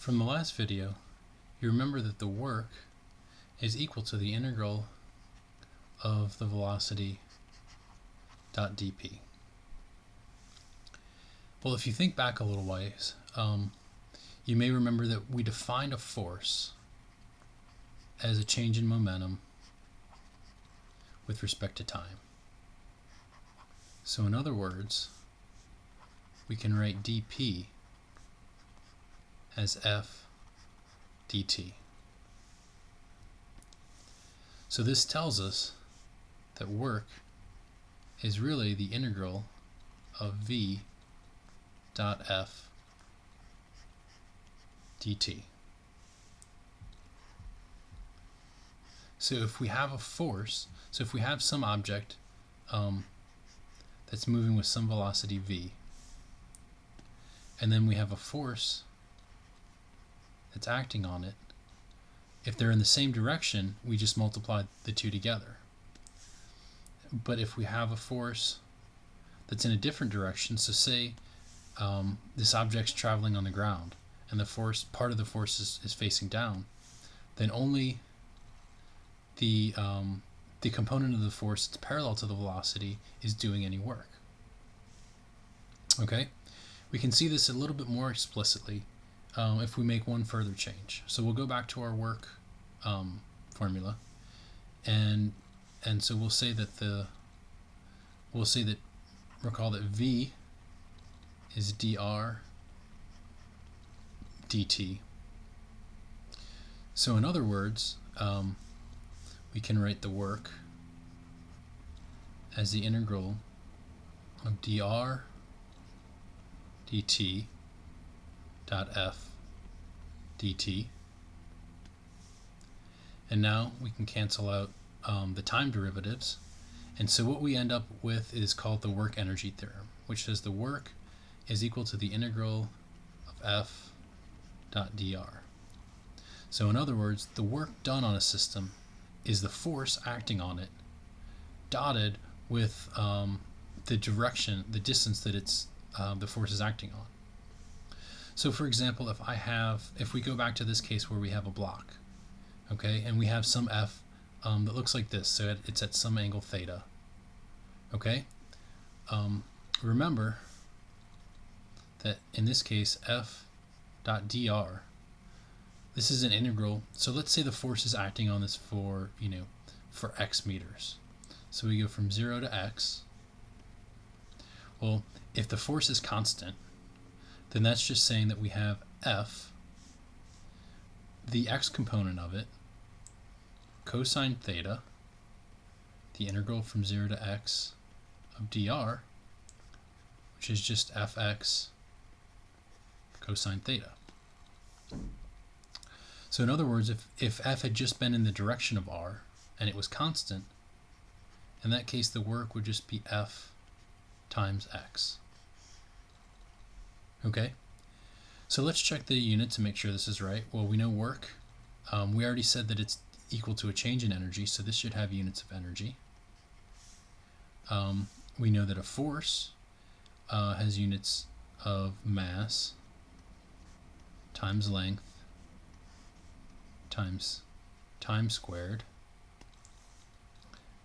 From the last video, you remember that the work is equal to the integral of the velocity dot dp. Well, if you think back a little ways, you may remember that we defined a force as a change in momentum with respect to time. So in other words, we can write dp as f dt. So this tells us that work is really the integral of v dot f dt. So if we have a force, so if we have some object that's moving with some velocity v, and then we have a force that's acting on it, if they're in the same direction, we just multiply the two together. But if we have a force that's in a different direction, so say this object's traveling on the ground and the force, part of the force is facing down, then only the component of the force that's parallel to the velocity is doing any work. Okay, we can see this a little bit more explicitly if we make one further change. So we'll go back to our work formula, and so we'll say that recall that v is dr dt. So in other words, we can write the work as the integral of dr dt dot f dt. And now we can cancel out the time derivatives, and so what we end up with is called the work energy theorem, which says the work is equal to the integral of f dot dr. So in other words, the work done on a system is the force acting on it, dotted with the direction, the distance that it's the force is acting on. So for example, if we go back to this case where we have a block, okay, and we have some f that looks like this, so it's at some angle theta, okay, remember that in this case f dot dr, this is an integral. So let's say the force is acting on this for x meters. So we go from 0 to x. Well, if the force is constant, then that's just saying that we have f, the x component of it, cosine theta, the integral from 0 to x of dr, which is just fx cosine theta. So in other words, if f had just been in the direction of r and it was constant, in that case the work would just be f times x. Okay, so let's check the unit to make sure this is right. Well, we know work. We already said that it's equal to a change in energy, so this should have units of energy. We know that a force has units of mass times length times time squared.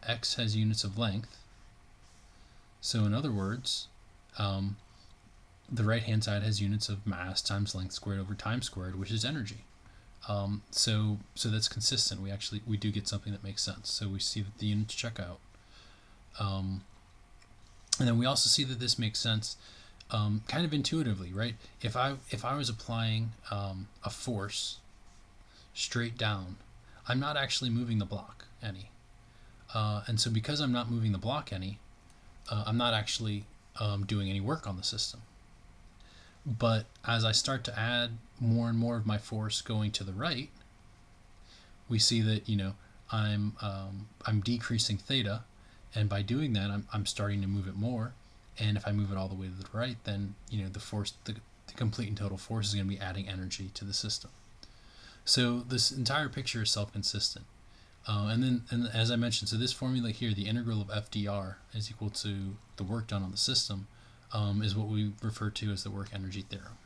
X has units of length. So in other words, the right hand side has units of mass times length squared over time squared, which is energy. So that's consistent. We do get something that makes sense. So we see that the units check out. And then we also see that this makes sense kind of intuitively, right? If I was applying a force straight down, I'm not actually moving the block any. And so because I'm not moving the block any, I'm not actually doing any work on the system. But as I start to add more and more of my force going to the right, we see that I'm decreasing theta, and by doing that I'm starting to move it more. And if I move it all the way to the right, then the force, the complete and total force, is going to be adding energy to the system. So this entire picture is self-consistent. And as I mentioned, so this formula here, the integral of f dr is equal to the work done on the system, is what we refer to as the work energy theorem.